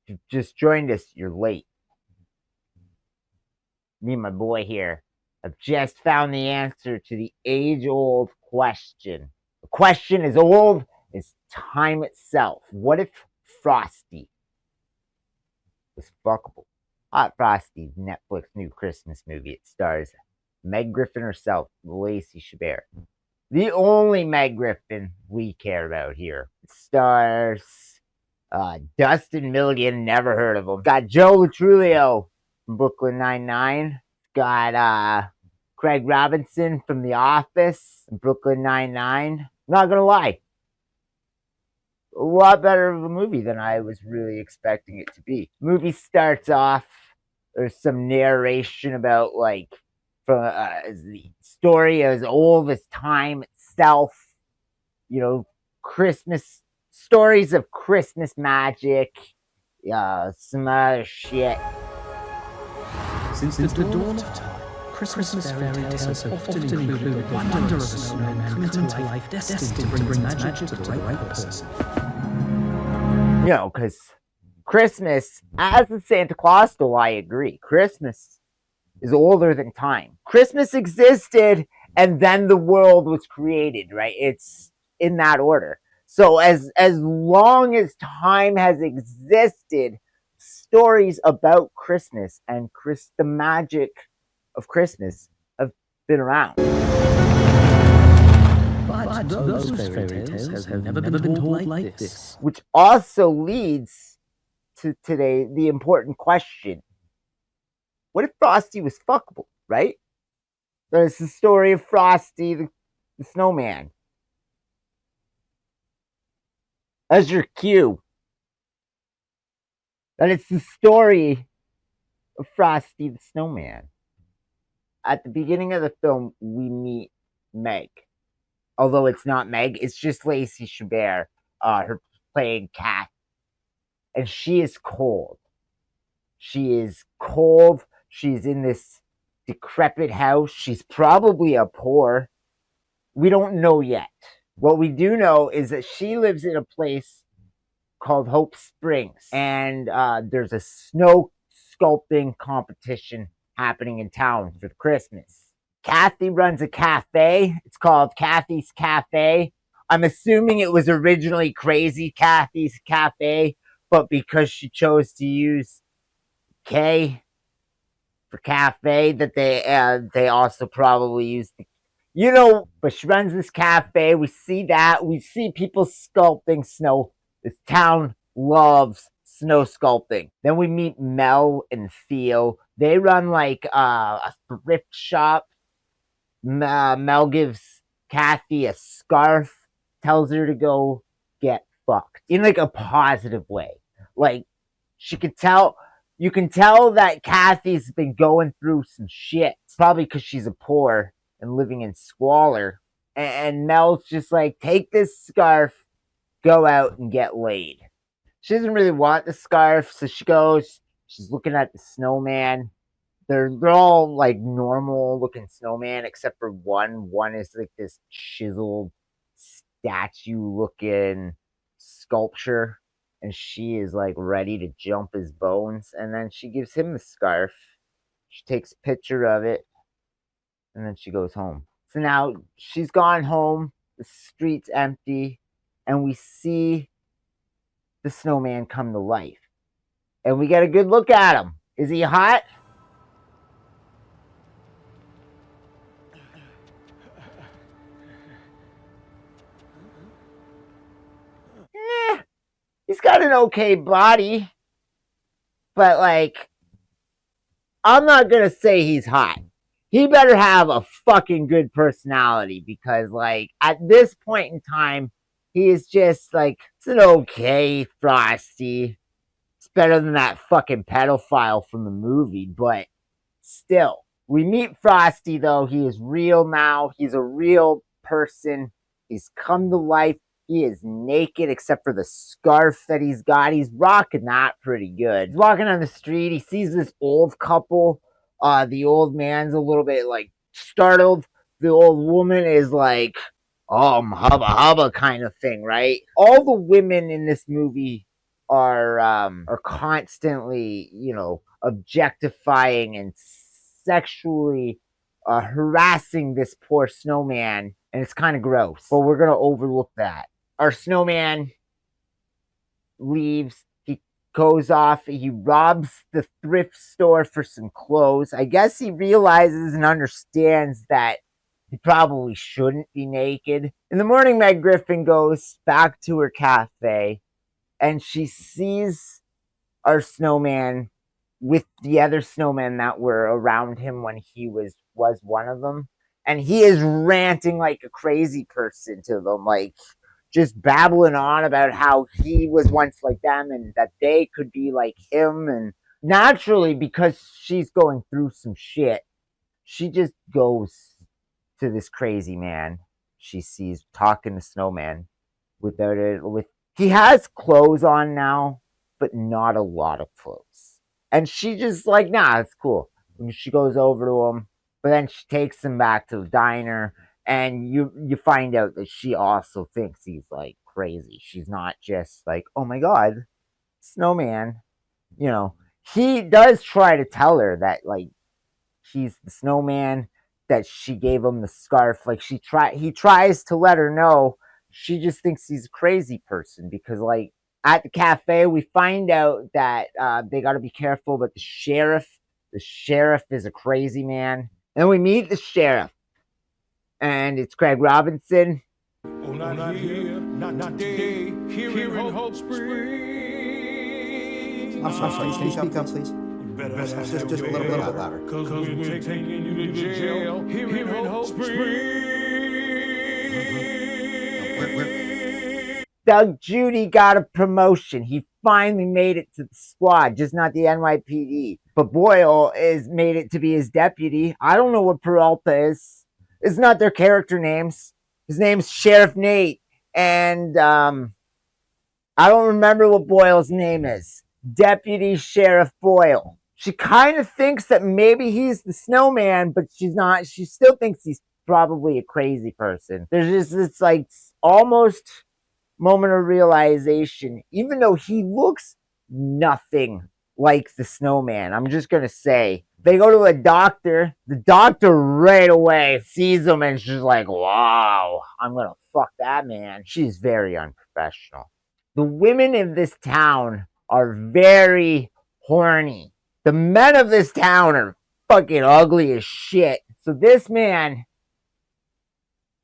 If you just joined us, you're late. Me and my boy here have just found the answer to the age-old question. The question is old as time itself. What if Frosty was fuckable? Hot Frosty's Netflix new Christmas movie. It stars Meg Griffin herself, Lacey Chabert. The only Meg Griffin we care about here. It stars Dustin Milligan, never heard of him. Got Joe Latrulio from Brooklyn Nine-Nine. Got Craig Robinson from The Office and Brooklyn Nine-Nine. Not gonna lie, a lot better of a movie than I was really expecting it to be. Movie starts off, there's some narration about like from the story as old as time itself. You know, Christmas stories of Christmas magic, some other shit. Since the dawn of time, Christmas fairy tales have often included the wonder of a snowman coming to life, destined to bring magic to the right person. You know, because Christmas, as a Santa Claus still, I agree. Christmas is older than time. Christmas existed, and then the world was created, right? It's in that order. So as long as time has existed, stories about Christmas and the magic of Christmas have been around. But those fairy tales have never been told like this. Which also leads to today the important question. What if Frosty was fuckable, right? There's the story of Frosty the Snowman. As your cue. That it's the story of Frosty the Snowman. At the beginning of the film, we meet Meg. Although it's not Meg, it's just Lacey Chabert, her playing Kat. And she is cold. She is cold. She's in this decrepit house. She's probably a poor. We don't know yet. What we do know is that she lives in a place called Hope Springs. And there's a snow sculpting competition happening in town for Christmas. Kathy runs a cafe. It's called Kathy's Cafe. I'm assuming it was originally Crazy Kathy's Cafe, but because she chose to use K for cafe, that they also probably used the, you know. But she runs this cafe. We see that. We see people sculpting snow. This town loves snow sculpting. Then we meet Mel and Theo. They run like a thrift shop. Mel gives Kathy a scarf, tells her to go get fucked in like a positive way. Like she could tell, you can tell that Kathy's been going through some shit. Probably because she's a poor and living in squalor. And Mel's just like, take this scarf, go out and get laid. She doesn't really want the scarf, so she goes, she's looking at the snowman. They're all like normal looking snowman except for one. One is like this chiseled statue looking sculpture, and she is like ready to jump his bones. And then she gives him the scarf. She takes a picture of it, and then she goes home. So now she's gone home. The street's empty, and we see the snowman come to life. And we get a good look at him. Is he hot? He's got an okay body, but like, I'm not gonna say he's hot. He better have a fucking good personality because, like, at this point in time, he is just like, it's an okay Frosty. It's better than that fucking pedophile from the movie, but still. We meet Frosty though. He is real now. He's a real person. He's come to life. He is naked except for the scarf that he's got. He's rocking that pretty good. He's walking on the street. He sees this old couple. The old man's a little bit like startled. The old woman is like, hubba hubba kind of thing, right? All the women in this movie are constantly, objectifying and sexually harassing this poor snowman, and it's kind of gross. But we're gonna overlook that. Our snowman leaves. He goes off. He robs the thrift store for some clothes. I guess he realizes and understands that he probably shouldn't be naked. In the morning, Meg Griffin goes back to her cafe and she sees our snowman with the other snowmen that were around him when he was one of them. And he is ranting like a crazy person to them, like just babbling on about how he was once like them and that they could be like him. And naturally, because she's going through some shit, she just goes to this crazy man she sees talking to Snowman without it. With he has clothes on now, but not a lot of clothes. And she just like, nah, it's cool. And she goes over to him, but then she takes him back to the diner, and you find out that she also thinks he's like crazy. She's not just like, oh my god, Snowman. You know, he does try to tell her that like he's the snowman, that she gave him the scarf. Like he tries to let her know. She just thinks he's a crazy person because like at the cafe we find out that they got to be careful. But the sheriff is a crazy man, and we meet the sheriff, and it's Craig Robinson. Oh, not here, not today, here in Hope Springs. I'm sorry, can you speak up, please? Just a little bit louder. Cause we're taking you to jail here in Hope Springs. Doug Judy got a promotion. He finally made it to the squad, just not the NYPD. But Boyle is made it to be his deputy. I don't know what Peralta is. It's not their character names. His name's Sheriff Nate. And I don't remember what Boyle's name is. Deputy Sheriff Boyle. She kind of thinks that maybe he's the snowman, but she's not. She still thinks he's probably a crazy person. There's just this like almost moment of realization, even though he looks nothing like the snowman. I'm just gonna say, they go to a doctor. The doctor right away sees him and she's like, wow, I'm gonna fuck that man. She's very unprofessional. The women in this town are very horny. The men of this town are fucking ugly as shit. So this man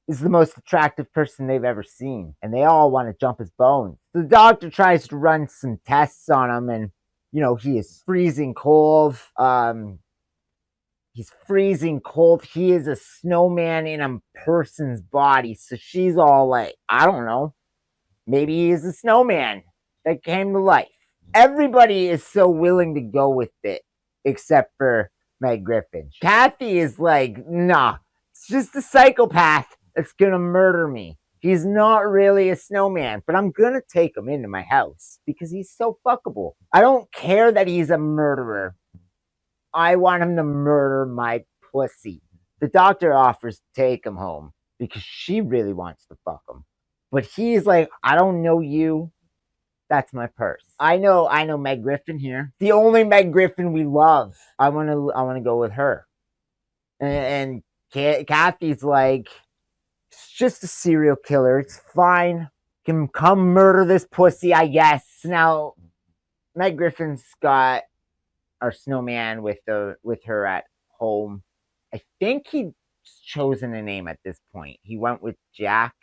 is the most attractive person they've ever seen, and they all want to jump his bones. The doctor tries to run some tests on him, and he is freezing cold. He's freezing cold. He is a snowman in a person's body. So she's all like, I don't know, maybe he is a snowman that came to life. Everybody is so willing to go with it, except for Meg Griffin. Kathy is like, nah, it's just a psychopath that's gonna murder me. He's not really a snowman, but I'm gonna take him into my house because he's so fuckable. I don't care that he's a murderer. I want him to murder my pussy. The doctor offers to take him home because she really wants to fuck him. But he's like, I don't know you. That's my purse. I know Meg Griffin here. The only Meg Griffin we love. I wanna go with her. And Kathy's like, it's just a serial killer. It's fine. Can come murder this pussy, I guess. Now, Meg Griffin's got our snowman with her at home. I think he's chosen a name at this point. He went with Jack,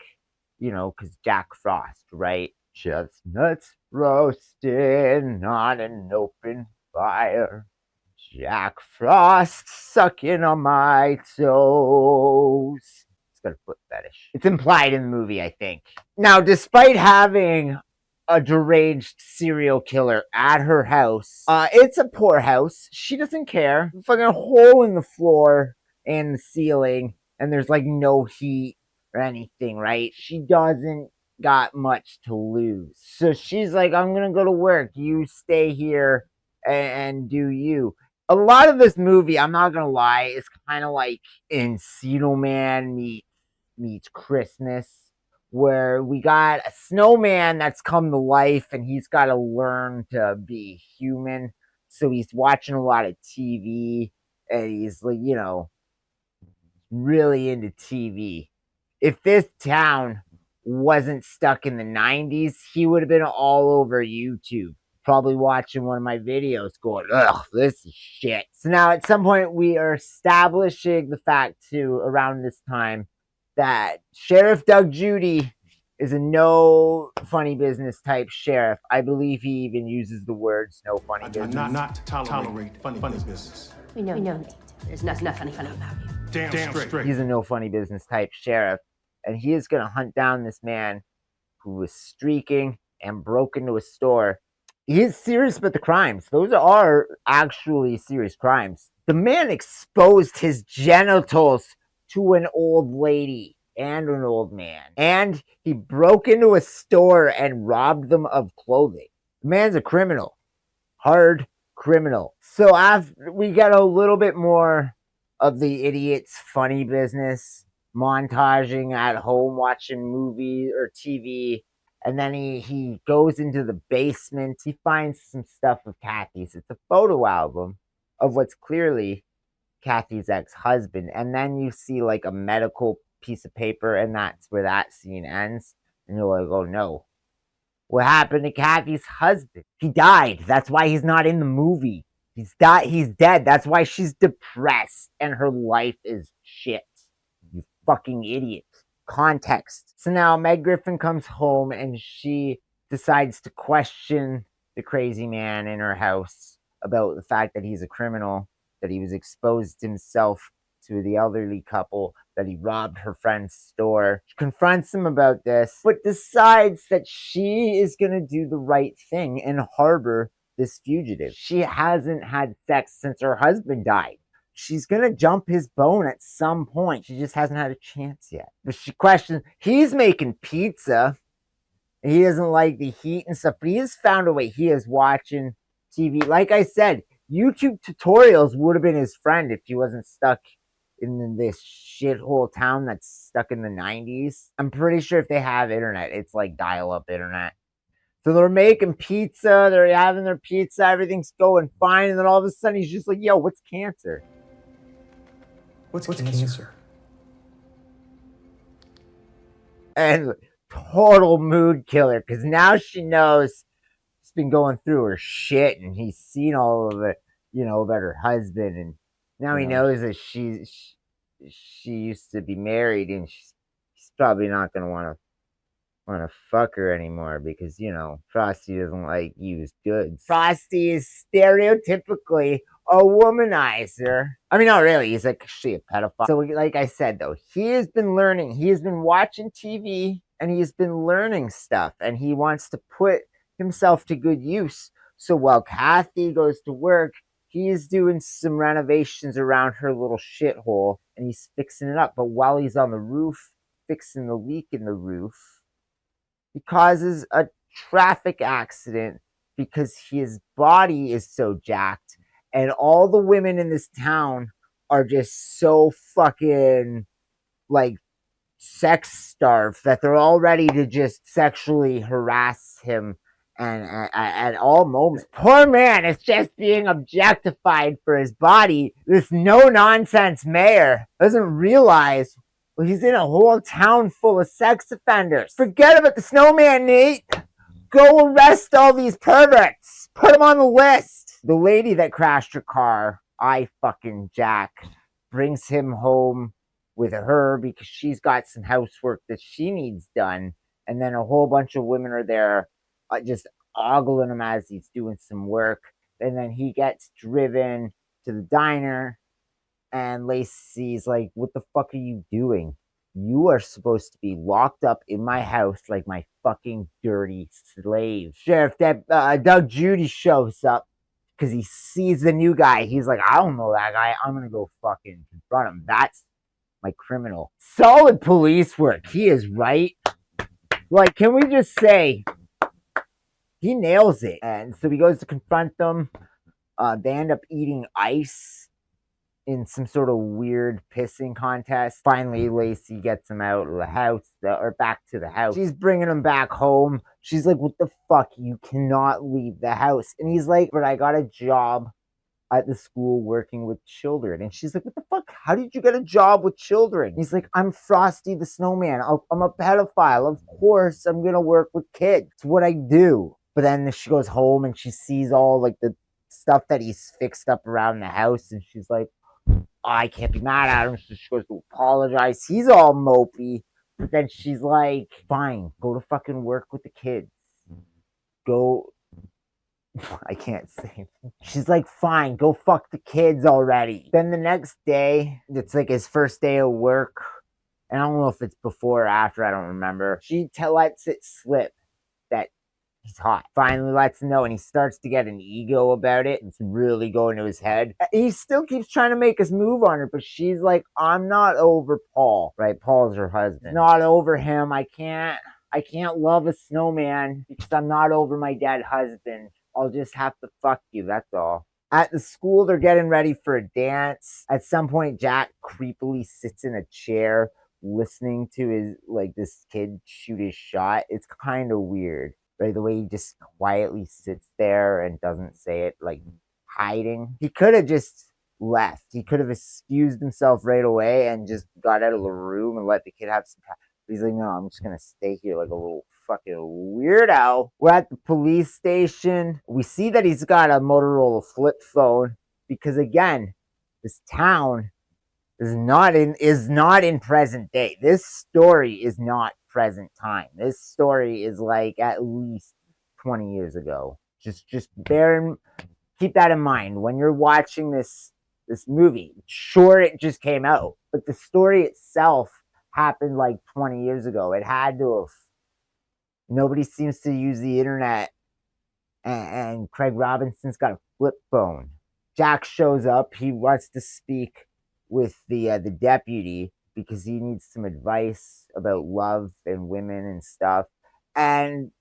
because Jack Frost, right? Chestnuts roasting on an open fire. Jack Frost sucking on my toes. It's got a foot fetish. It's implied in the movie, I think. Now, despite having a deranged serial killer at her house, it's a poor house. She doesn't care. There's like a hole in the floor and the ceiling, and there's like no heat or anything, right? She doesn't got much to lose. So she's like, I'm gonna go to work. You stay here and do you. A lot of this movie, I'm not gonna lie, is kind of like Encino Man meets Christmas, where we got a snowman that's come to life and he's got to learn to be human. So he's watching a lot of TV and he's like, really into TV. If this town wasn't stuck in the 90s, he would have been all over YouTube, probably watching one of my videos going, ugh, this is shit. So now at some point we are establishing the fact too, around this time, that Sheriff Doug Judy is a no funny business type sheriff. I believe he even uses the words no funny business. I do not tolerate funny business. We know Nate. There's nothing funny about you. Damn straight. He's a no funny business type sheriff, and he is going to hunt down this man who was streaking and broke into a store. He is serious about the crimes. Those are actually serious crimes. The man exposed his genitals to an old lady and an old man, and he broke into a store and robbed them of clothing. The man's a criminal. Hard criminal. So after we get a little bit more of the idiot's funny business, montaging at home watching movies or TV, and then he goes into the basement. He finds some stuff of Kathy's. It's a photo album of what's clearly Kathy's ex-husband, and then you see like a medical piece of paper, and that's where that scene ends. And you're like, oh no, what happened to Kathy's husband? He died. That's why he's not in the movie. He's dead. That's why she's depressed and her life is shit. You fucking idiot. Context. So now Meg Griffin comes home and she decides to question the crazy man in her house about the fact that he's a criminal, that he was exposed himself to the elderly couple, that he robbed her friend's store. She confronts him about this, but decides that she is going to do the right thing and harbor this fugitive. She hasn't had sex since her husband died. She's going to jump his bone at some point. She just hasn't had a chance yet. But she questions, he's making pizza. He doesn't like the heat and stuff, but he has found a way. He is watching TV. Like I said, YouTube tutorials would have been his friend if he wasn't stuck in this shithole town that's stuck in the 90s. I'm pretty sure if they have internet, it's like dial-up internet. So they're making pizza, they're having their pizza, everything's going fine, and then all of a sudden he's just like, yo, what's cancer? What's cancer? And total mood killer, because now she knows she's been going through her shit, and he's seen all of it, about her husband, and now he knows that she used to be married, and he's probably not going to want to fuck her anymore because, Frosty doesn't like used goods. Frosty is stereotypically a womanizer. I mean, not really. He's actually a pedophile. So like I said, though, he has been learning. He has been watching TV and he's been learning stuff and he wants to put himself to good use. So while Kathy goes to work, he is doing some renovations around her little shithole and he's fixing it up. But while he's on the roof, fixing the leak in the roof, he causes a traffic accident because his body is so jacked and all the women in this town are just so fucking like sex starved that they're all ready to just sexually harass him and at all moments. Poor man is just being objectified for his body. This no-nonsense mayor doesn't realize he's in a whole town full of sex offenders. Forget about the snowman, Nate. Go arrest all these perverts. Put them on the list. The lady that crashed her car, Jack, brings him home with her because she's got some housework that she needs done. And then a whole bunch of women are there just ogling him as he's doing some work. And then he gets driven to the diner. And Lacey's like, what the fuck are you doing? You are supposed to be locked up in my house like my fucking dirty slave. Sheriff Doug Judy shows up because he sees the new guy. He's like, I don't know that guy. I'm going to go fucking confront him. That's my criminal. Solid police work. He is right. Like, can we just say he nails it? And so he goes to confront them. They end up eating ice. in some sort of weird pissing contest. Finally, Lacey gets him out of the house, or back to the house. She's bringing him back home. She's like, what the fuck? You cannot leave the house. And he's like, but I got a job at the school working with children. And she's like, what the fuck? How did you get a job with children? He's like, I'm Frosty the Snowman. I'm a pedophile. Of course, I'm going to work with kids. It's what I do. But then she goes home and she sees all like the stuff that he's fixed up around the house. And she's like, I can't be mad at him. So she goes to apologize. He's all mopey. But then she's like, fine, go to fucking work with the kids. Go. I can't say. She's like, fine, go fuck the kids already. Then the next day, it's like his first day of work. And I don't know if it's before or after, I don't remember. She lets it slip that he's hot. Finally lets him know, and he starts to get an ego about it. It's really going to his head. He still keeps trying to make his move on her, but she's like, I'm not over Paul. Right? Paul's her husband. Not over him. I can't love a snowman because I'm not over my dead husband. I'll just have to fuck you, that's all. At the school, they're getting ready for a dance. At some point, Jack creepily sits in a chair listening to this kid shoot his shot. It's kind of weird, right? The way he just quietly sits there and doesn't say it, like hiding. He could have just left. He could have excused himself right away and just got out of the room and let the kid have some time. But he's like, no, I'm just going to stay here like a little fucking weirdo. We're at the police station. We see that he's got a Motorola flip phone because, again, this town is not in present day. This story is not present time. This story is like at least 20 years ago. Just keep that in mind when you're watching this movie. Sure, it just came out, but the story itself happened like 20 years ago. It had to have. Nobody seems to use the internet, and Craig Robinson's got a flip phone. Jack shows up. He wants to speak with the deputy because he needs some advice about love and women and stuff. And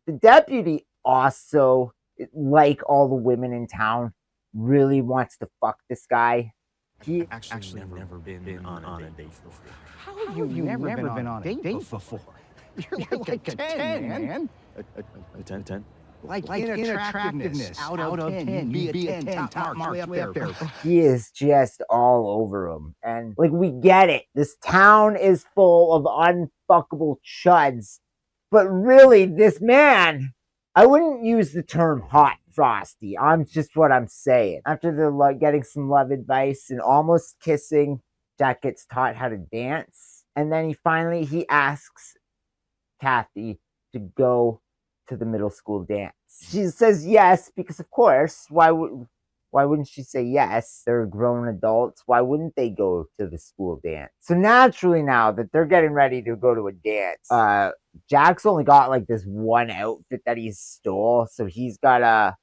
the deputy also, like all the women in town, really wants to fuck this guy. He actually never been on a date before. How have you never been on a date before? You're like a 10, man. A 10? Like in attractiveness, out of 10, you'd be a 10, top marks way up there. He is just all over him. And, like, we get it. This town is full of unfuckable chuds. But really, this man, I wouldn't use the term hot, Frosty. I'm just what I'm saying. After the getting some love advice and almost kissing, Jack gets taught how to dance. And then he asks Kathy to go to the middle school dance. She says yes because, of course, why wouldn't she say yes? They're grown adults. Why wouldn't they go to the school dance? So naturally, now that they're getting ready to go to a dance, Jack's only got like this one outfit that he stole, so he's gotta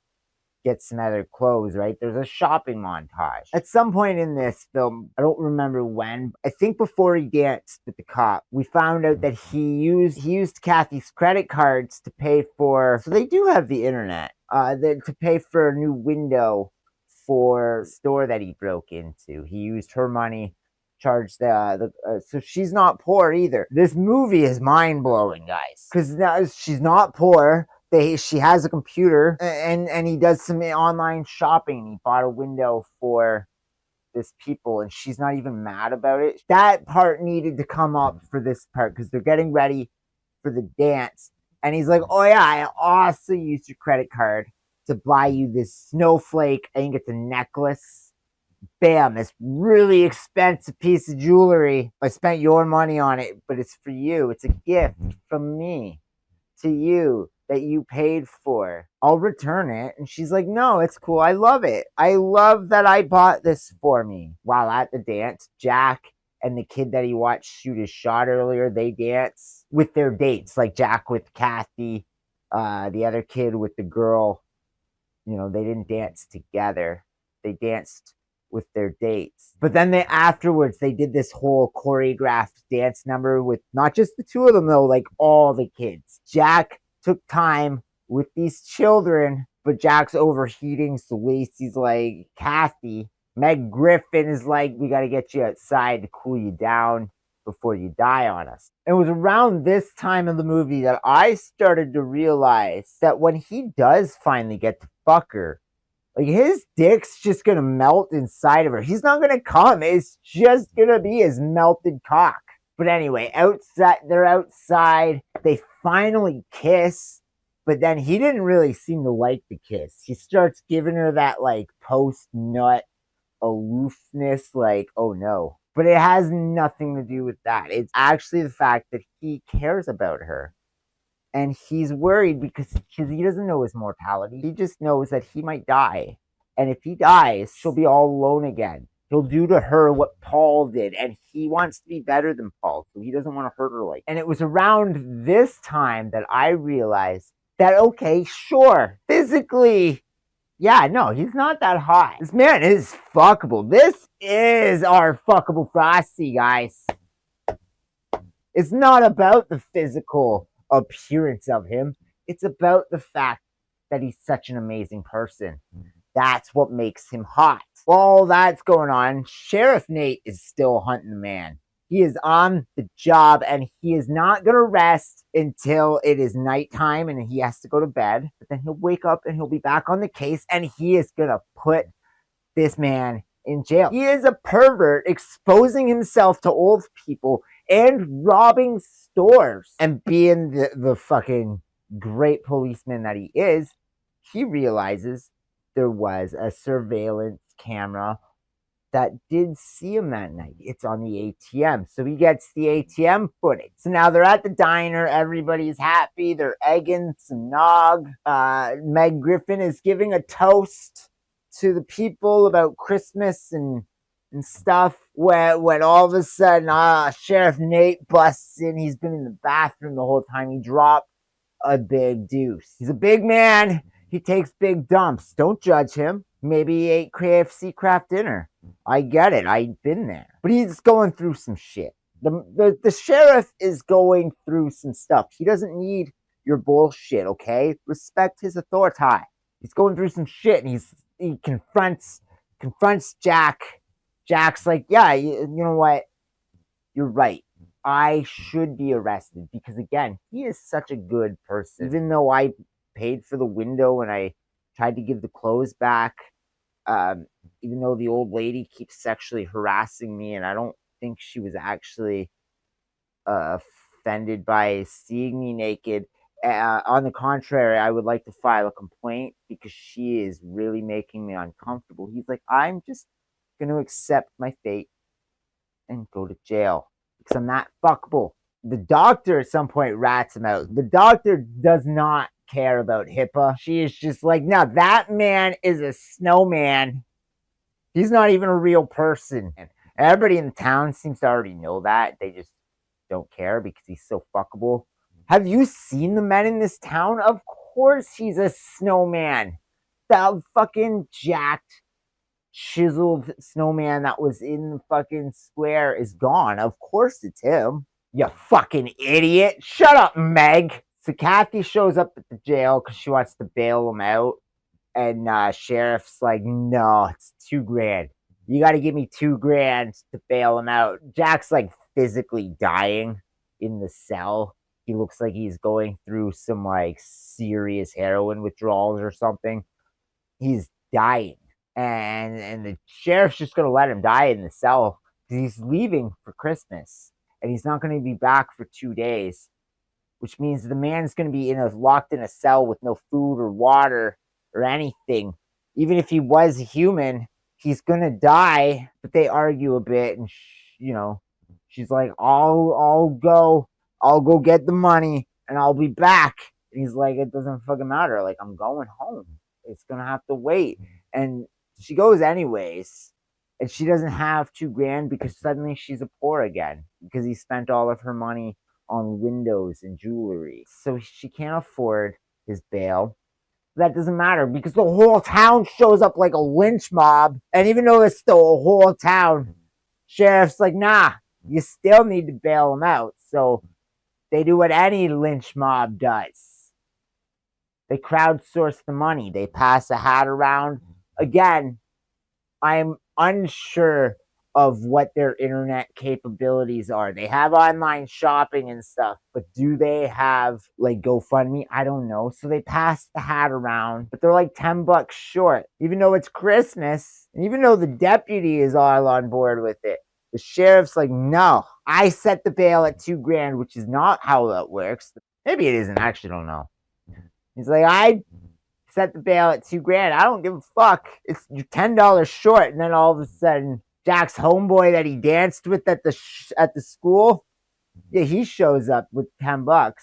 get some other clothes, right? There's a shopping montage. At some point in this film, I don't remember when, I think before he danced with the cop, we found out that he used Kathy's credit cards to pay for, so they do have the internet, to pay for a new window for the store that he broke into. He used her money, charged so she's not poor either. This movie is mind-blowing, guys, because now she's not poor. She has a computer, and he does some online shopping. He bought a window for this people, and she's not even mad about it. That part needed to come up for this part because they're getting ready for the dance. And he's like, oh yeah, I also used your credit card to buy you this snowflake. I think it's a necklace. Bam, this really expensive piece of jewelry. I spent your money on it, but it's for you. It's a gift from me to you that you paid for. I'll return it. And she's like, no, it's cool. I love it. I love that I bought this for me. While at the dance, Jack and the kid that he watched shoot his shot earlier, they dance with their dates. Like Jack with Kathy, the other kid with the girl. You know, they didn't dance together. They danced with their dates. But then afterwards, they did this whole choreographed dance number with not just the two of them, though, like all the kids. Jack took time with these children, but Jack's overheating, so Lacey's like, Kathy, Meg Griffin is like, we got to get you outside to cool you down before you die on us. It was around this time of the movie that I started to realize that when he does finally get to fuck her, like his dick's just gonna melt inside of her. He's not gonna come. It's just gonna be his melted cock. But anyway, they're outside. They finally kiss, but then he didn't really seem to like the kiss. He starts giving her that like post nut aloofness, like, oh no. But it has nothing to do with that. It's actually the fact that he cares about her. And he's worried because he doesn't know his mortality. He just knows that he might die. And if he dies, she'll be all alone again. He'll do to her what Paul did. And he wants to be better than Paul. So he doesn't want to hurt her like. And it was around this time that I realized that, okay, sure, physically, yeah, no, he's not that hot. This man is fuckable. This is our fuckable Frosty, guys. It's not about the physical appearance of him. It's about the fact that he's such an amazing person. That's what makes him hot. While that's going on, Sheriff Nate is still hunting the man. He is on the job and he is not going to rest until it is nighttime and he has to go to bed. But then he'll wake up and he'll be back on the case and he is going to put this man in jail. He is a pervert exposing himself to old people and robbing stores. And being the fucking great policeman that he is, he realizes there was a surveillance camera that did see him that night. It's on the ATM. So he gets the ATM footage. So now they're at the diner. Everybody's happy. They're egging some nog. Meg Griffin is giving a toast to the people about Christmas and stuff when all of a sudden Sheriff Nate busts in. He's been in the bathroom the whole time. He dropped a big deuce. He's a big man. He takes big dumps. Don't judge him. Maybe he ate KFC craft dinner. I get it. I've been there. But he's going through some shit. The sheriff is going through some stuff. He doesn't need your bullshit, okay? Respect his authority. He's going through some shit and he confronts Jack. Jack's like, yeah, you know what? You're right. I should be arrested because, again, he is such a good person. Even though I paid for the window and I tried to give the clothes back, even though the old lady keeps sexually harassing me, and I don't think she was actually offended by seeing me naked. On the contrary, I would like to file a complaint because she is really making me uncomfortable. He's like, I'm just going to accept my fate and go to jail because I'm not fuckable. The doctor at some point rats him out. The doctor does not care about HIPAA. She is just like, no, that man is a snowman. He's not even a real person. And everybody in the town seems to already know that. They just don't care because he's so fuckable. Have you seen the men in this town? Of course he's a snowman. That fucking jacked, chiseled snowman that was in the fucking square is gone. Of course it's him. You fucking idiot. Shut up, Meg. So Kathy shows up at the jail because she wants to bail him out. And Sheriff's like, no, it's $2,000. You got to give me $2,000 to bail him out. Jack's like physically dying in the cell. He looks like he's going through some like serious heroin withdrawals or something. He's dying. And the sheriff's just going to let him die in the cell because he's leaving for Christmas. And he's not going to be back for 2 days, which means the man's going to be locked in a cell with no food or water or anything. Even if he was human, he's going to die. But they argue a bit, and she's like, I'll go get the money and I'll be back. And he's like, it doesn't fucking matter. Like, I'm going home. It's going to have to wait. And she goes anyways. And she doesn't have $2,000 because suddenly she's a poor again because he spent all of her money on windows and jewelry. So she can't afford his bail. That doesn't matter because the whole town shows up like a lynch mob. And even though it's still a whole town, sheriff's like, nah, you still need to bail him out. So they do what any lynch mob does. They crowdsource the money. They pass a hat around. Again, I'm unsure of what their internet capabilities are. They have online shopping and stuff, but do they have like GoFundMe? I don't know. So they pass the hat around, but they're like $10 short, even though it's Christmas, and even though the deputy is all on board with it. The sheriff's like, no, I set the bail at $2,000, which is not how that works. Maybe it isn't. I actually don't know. He's like, I set the bail at $2,000. I don't give a fuck. It's you're $10 short. And then all of a sudden, Jack's homeboy that he danced with at the school, yeah, he shows up with $10.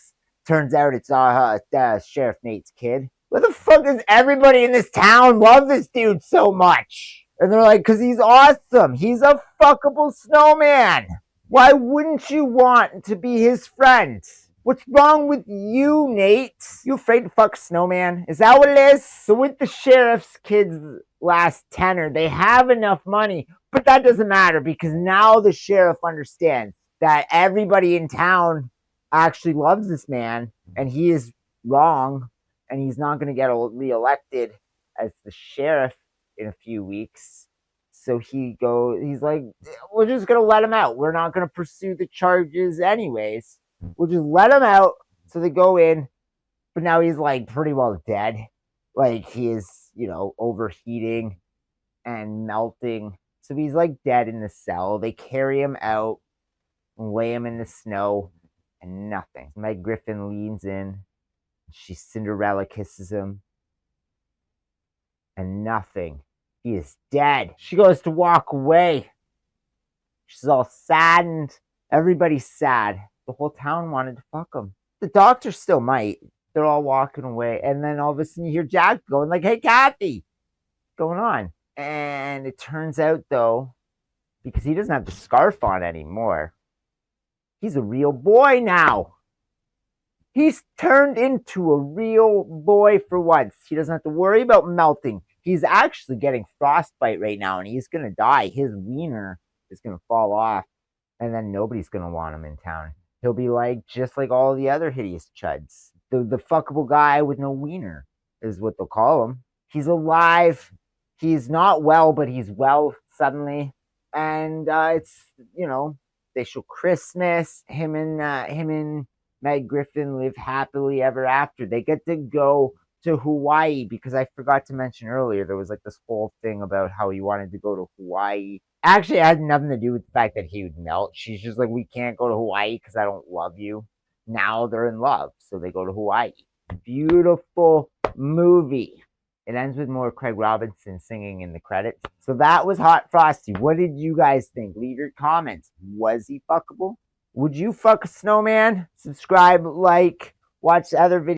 Turns out it's Sheriff Nate's kid. What the fuck does everybody in this town love this dude so much? And they're like, because he's awesome. He's a fuckable snowman. Why wouldn't you want to be his friend? What's wrong with you, Nate? You afraid to fuck Snowman? Is that what it is? So with the sheriff's kid's last tenor, they have enough money, but that doesn't matter because now the sheriff understands that everybody in town actually loves this man and he is wrong and he's not going to get reelected as the sheriff in a few weeks. So he's like, we're just going to let him out. We're not going to pursue the charges anyways. We'll just let him out. So they go in, but now he's like pretty well dead. Like he is, overheating and melting. So he's like dead in the cell. They carry him out and lay him in the snow and nothing. Meg Griffin leans in. She Cinderella kisses him and nothing. He is dead. She goes to walk away. She's all saddened. Everybody's sad. The whole town wanted to fuck him. The doctor still might. They're all walking away. And then all of a sudden you hear Jack going like, hey, Kathy, what's going on? And it turns out, though, because he doesn't have the scarf on anymore, he's a real boy now. He's turned into a real boy for once. He doesn't have to worry about melting. He's actually getting frostbite right now, and he's going to die. His wiener is going to fall off, and then nobody's going to want him in town. He'll be like, just like all the other hideous chuds. The fuckable guy with no wiener is what they'll call him. He's alive. He's not well, but he's well suddenly. And it's, they show Christmas. Him and Meg Griffin live happily ever after. They get to go to Hawaii because I forgot to mention earlier, there was like this whole thing about how he wanted to go to Hawaii. Actually, it had nothing to do with the fact that he would melt. She's just like, we can't go to Hawaii because I don't love you. Now they're in love, so they go to Hawaii. Beautiful movie. It ends with more Craig Robinson singing in the credits. So that was Hot Frosty. What did you guys think? Leave your comments. Was he fuckable? Would you fuck a snowman? Subscribe, like, watch other videos.